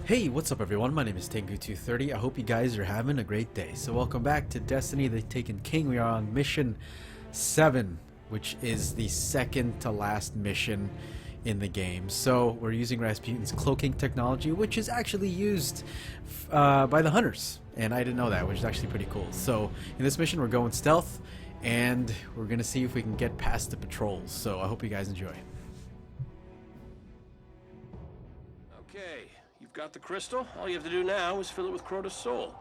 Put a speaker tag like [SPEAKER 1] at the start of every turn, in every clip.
[SPEAKER 1] Hey, what's up everyone? My name is Tengu230. I hope you guys are having a great day. So welcome back to Destiny the Taken King. We are on mission 7, which is the second to last mission in the game. So we're using Rasputin's cloaking technology, which is actually used by the hunters. And I didn't know that, which is actually pretty cool. So in this mission we're going stealth, and we're going to see if we can get past the patrols. So I hope you guys enjoy.
[SPEAKER 2] Okay, you've got the crystal. All you have to do now is fill it with Crota's soul.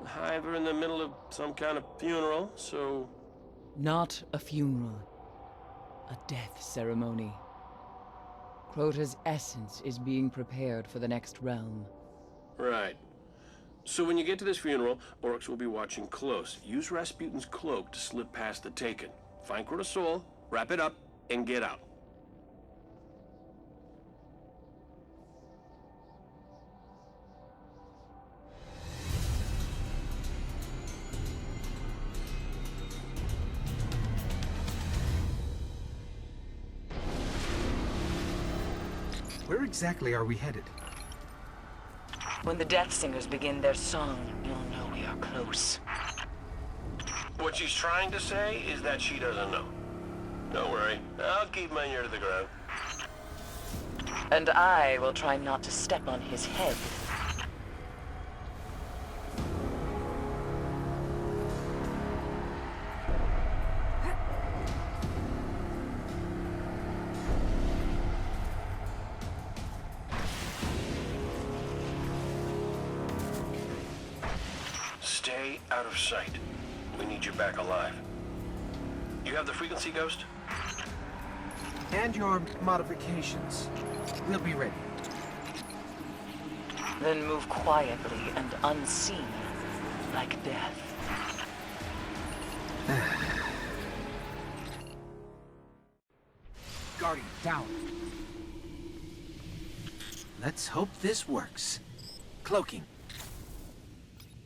[SPEAKER 2] The Hive are in the middle of some kind of funeral, so...
[SPEAKER 3] Not a funeral. A death ceremony. Crota's essence is being prepared for the next realm.
[SPEAKER 2] Right. So when you get to this funeral, Orcs will be watching close. Use Rasputin's cloak to slip past the Taken. Find Crota's soul, wrap it up, and get out.
[SPEAKER 4] Where exactly are we headed?
[SPEAKER 3] When the Death Singers begin their song, you'll know we are close.
[SPEAKER 2] What she's trying to say is that she doesn't know. Don't worry, I'll keep my ear to the ground.
[SPEAKER 3] And I will try not to step on his head.
[SPEAKER 2] Stay out of sight. We need you back alive. You have the frequency, Ghost?
[SPEAKER 4] And your modifications. We'll be ready.
[SPEAKER 3] Then move quietly and unseen, like death.
[SPEAKER 4] Guardian, down. Let's hope this works. Cloaking.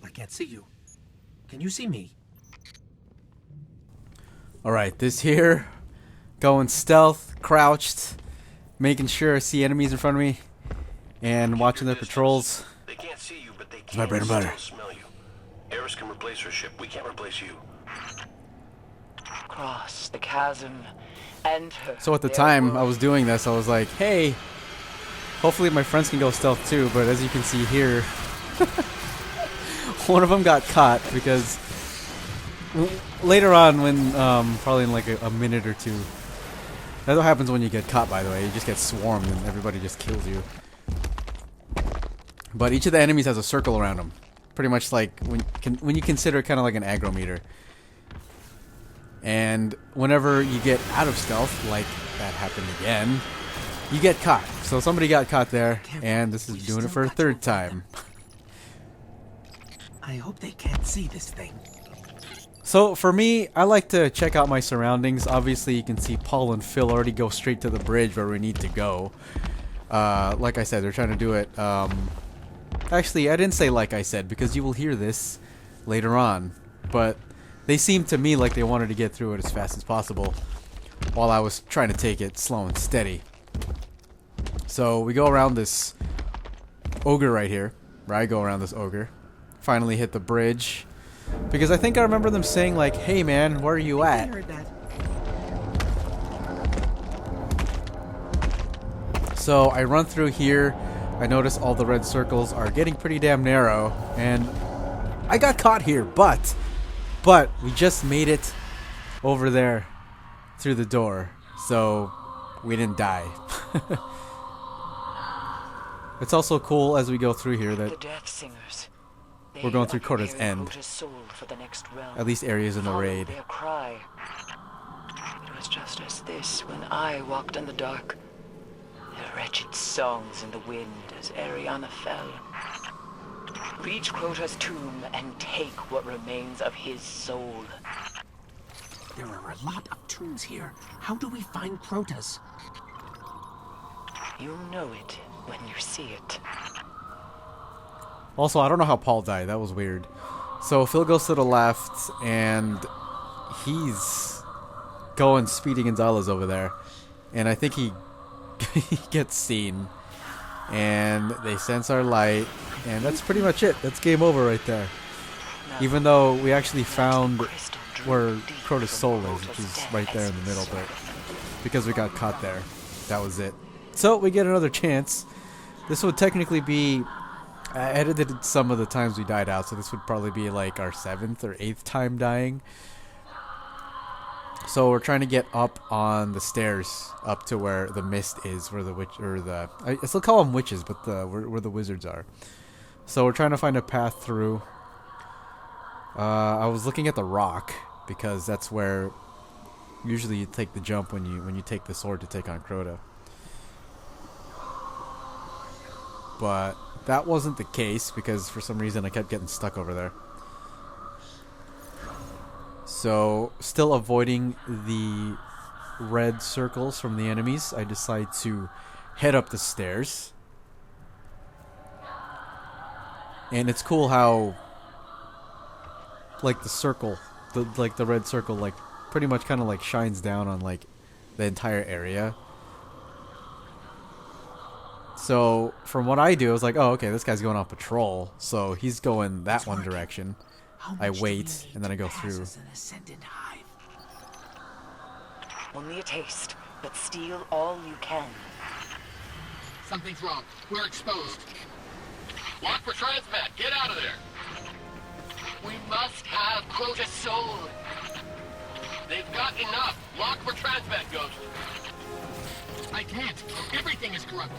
[SPEAKER 4] I can't see you. Can you see me?
[SPEAKER 1] Alright, this here, going stealth, crouched, making sure I see enemies in front of me, and watching their patrols.
[SPEAKER 2] They can't see you, but they
[SPEAKER 1] my
[SPEAKER 2] can
[SPEAKER 1] bread and butter.
[SPEAKER 2] still smell you. Eris can replace her ship. We can't replace you.
[SPEAKER 3] Cross the chasm, enter.
[SPEAKER 1] So at the
[SPEAKER 3] their
[SPEAKER 1] time I
[SPEAKER 3] world.
[SPEAKER 1] was doing this, I was like, hey, hopefully my friends can go stealth too, but as you can see here, one of them got caught because later on when, probably in like a minute or two, that's what happens when you get caught, by the way. You just get swarmed and everybody just kills you. But each of the enemies has a circle around them. Pretty much like when you consider it kind of like an aggro meter. And whenever you get out of stealth, like that happened again, you get caught. So somebody got caught there, and this is doing it for a third time.
[SPEAKER 4] I hope they can't see this thing.
[SPEAKER 1] So for me, I like to check out my surroundings. Obviously, you can see Paul and Phil already go straight to the bridge where we need to go. Like I said, they're trying to do it. Actually, I didn't say like I said because you will hear this later on. But they seemed to me like they wanted to get through it as fast as possible while I was trying to take it slow and steady. So we go around this ogre right here. Right, I go around this ogre. Finally hit the bridge. Because I think I remember them saying like, hey man, where are you
[SPEAKER 4] I
[SPEAKER 1] at?
[SPEAKER 4] heard that.
[SPEAKER 1] So I run through here. I notice all the red circles are getting pretty damn narrow. And I got caught here, but we just made it over there through the door. So we didn't die. It's also cool as we go through here that
[SPEAKER 3] The Death Singers.
[SPEAKER 1] we're going through Crota's end.
[SPEAKER 3] Crota's soul for the next realm.
[SPEAKER 1] At least areas in the
[SPEAKER 3] Follow
[SPEAKER 1] raid.
[SPEAKER 3] their cry. It was just as this when I walked in the dark. Their wretched songs in the wind as Ariana fell. Reach Crota's tomb and take what remains of his soul.
[SPEAKER 4] There are a lot of tombs here. How do we find Crota's?
[SPEAKER 3] You'll know it when you see it.
[SPEAKER 1] Also, I don't know how Paul died. That was weird. So Phil goes to the left, and he's going Speedy Gonzalez over there. And I think he he gets seen. and they sense our light, and that's pretty much it. That's game over right there. Even though we actually found where Crota's soul is, which is right there in the middle, but because we got caught there, that was it. So we get another chance. This would technically be, I edited some of the times we died out, so this would probably be like our 7th or 8th time dying. So we're trying to get up on the stairs, up to where the mist is, where the witch, or the, I still call them witches, but where the wizards are. So we're trying to find a path through. I was looking at the rock because that's where usually you take the jump when you take the sword to take on Crota. But that wasn't the case because for some reason I kept getting stuck over there. So, still avoiding the red circles from the enemies, I decide to head up the stairs. And it's cool how, like, the circle, the red circle, like, pretty much kind of like shines down on like the entire area. So from what I do, I was like, oh, okay, this guy's going on patrol, so he's going that one direction. I wait, and then I go through.
[SPEAKER 3] Only a taste, but steal all you can.
[SPEAKER 5] Something's wrong. We're exposed. Lock for transmat. Get out of there. We must have Crota's soul. They've got enough. Lock for transmat, Ghost. I can't. Everything is corrupted.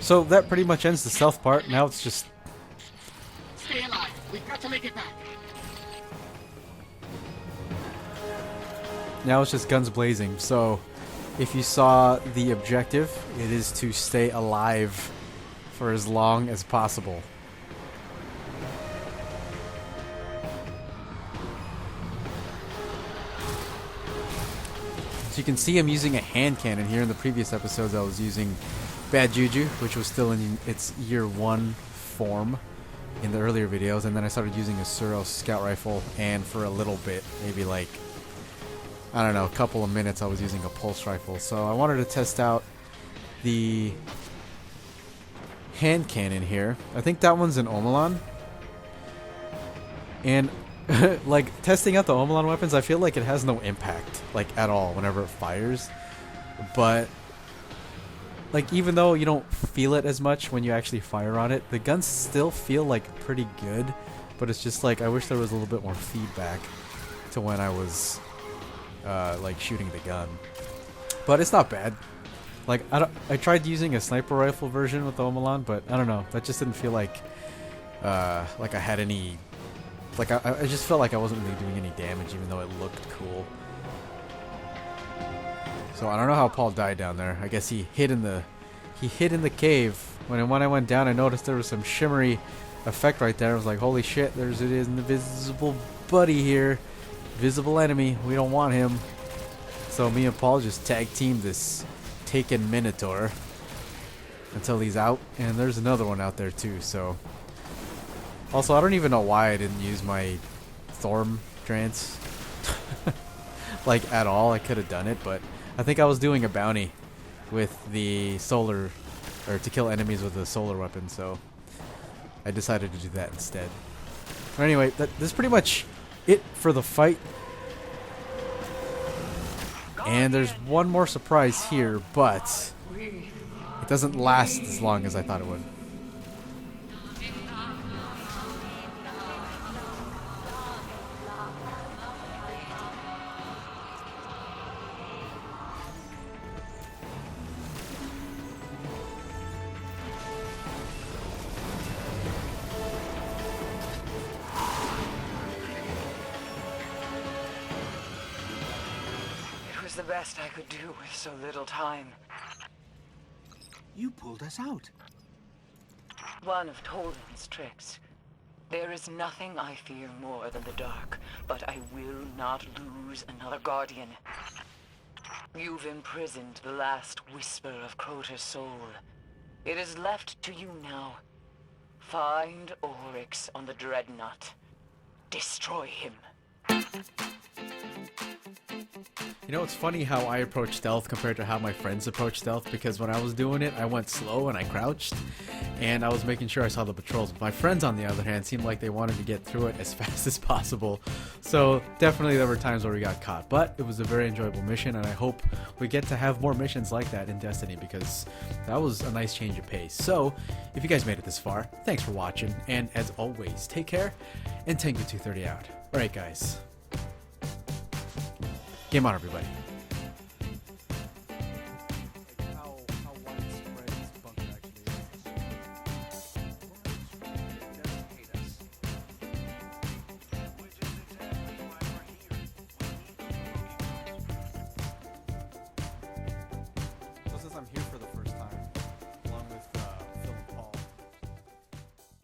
[SPEAKER 1] So that pretty much ends the stealth part. Now it's just...
[SPEAKER 5] Stay alive. We've got to make it back.
[SPEAKER 1] Now it's just guns blazing. So if you saw the objective, it is to stay alive for as long as possible. So you can see I'm using a hand cannon here. In the previous episodes I was using Bad Juju, which was still in its year 1 form in the earlier videos, and then I started using a Suro scout rifle, and for a little bit, maybe like, I don't know, a couple of minutes I was using a pulse rifle. So I wanted to test out the hand cannon here. I think that one's an Omelon. And like testing out the Omelon weapons, I feel like it has no impact, like at all, whenever it fires. But like even though you don't feel it as much when you actually fire on it, the guns still feel like pretty good. But it's just like I wish there was a little bit more feedback to when I was like shooting the gun. But it's not bad. Like I tried using a sniper rifle version with the Omelon, but I don't know, that just didn't feel like I had any. Like I just felt like I wasn't really doing any damage, even though it looked cool. So I don't know how Paul died down there. I guess he hid in the cave. When I went down, I noticed there was some shimmery effect right there. I was like, holy shit! There's an invisible buddy here, visible enemy. We don't want him. So me and Paul just tag teamed this Taken Minotaur until he's out, and there's another one out there too. So also, I don't even know why I didn't use my Thorm Trance like at all. I could have done it, but I think I was doing a bounty with the solar, or to kill enemies with a solar weapon, so I decided to do that instead. But anyway, this is pretty much it for the fight. And there's one more surprise here, but it doesn't last as long as I thought it would.
[SPEAKER 3] The best I could do with so little time.
[SPEAKER 4] You pulled us out.
[SPEAKER 3] One of Tolden's tricks. There is nothing I fear more than the dark, but I will not lose another guardian. You've imprisoned the last whisper of Crota's soul. It is left to you now. Find Oryx on the Dreadnought. Destroy him.
[SPEAKER 1] You know, it's funny how I approach stealth compared to how my friends approach stealth, because when I was doing it, I went slow and I crouched, and I was making sure I saw the patrols. My friends, on the other hand, seemed like they wanted to get through it as fast as possible. So definitely there were times where we got caught, but it was a very enjoyable mission, and I hope we get to have more missions like that in Destiny, because that was a nice change of pace. So if you guys made it this far, thanks for watching, and as always, take care, and Tango 230 out. Alright guys. Game on, everybody.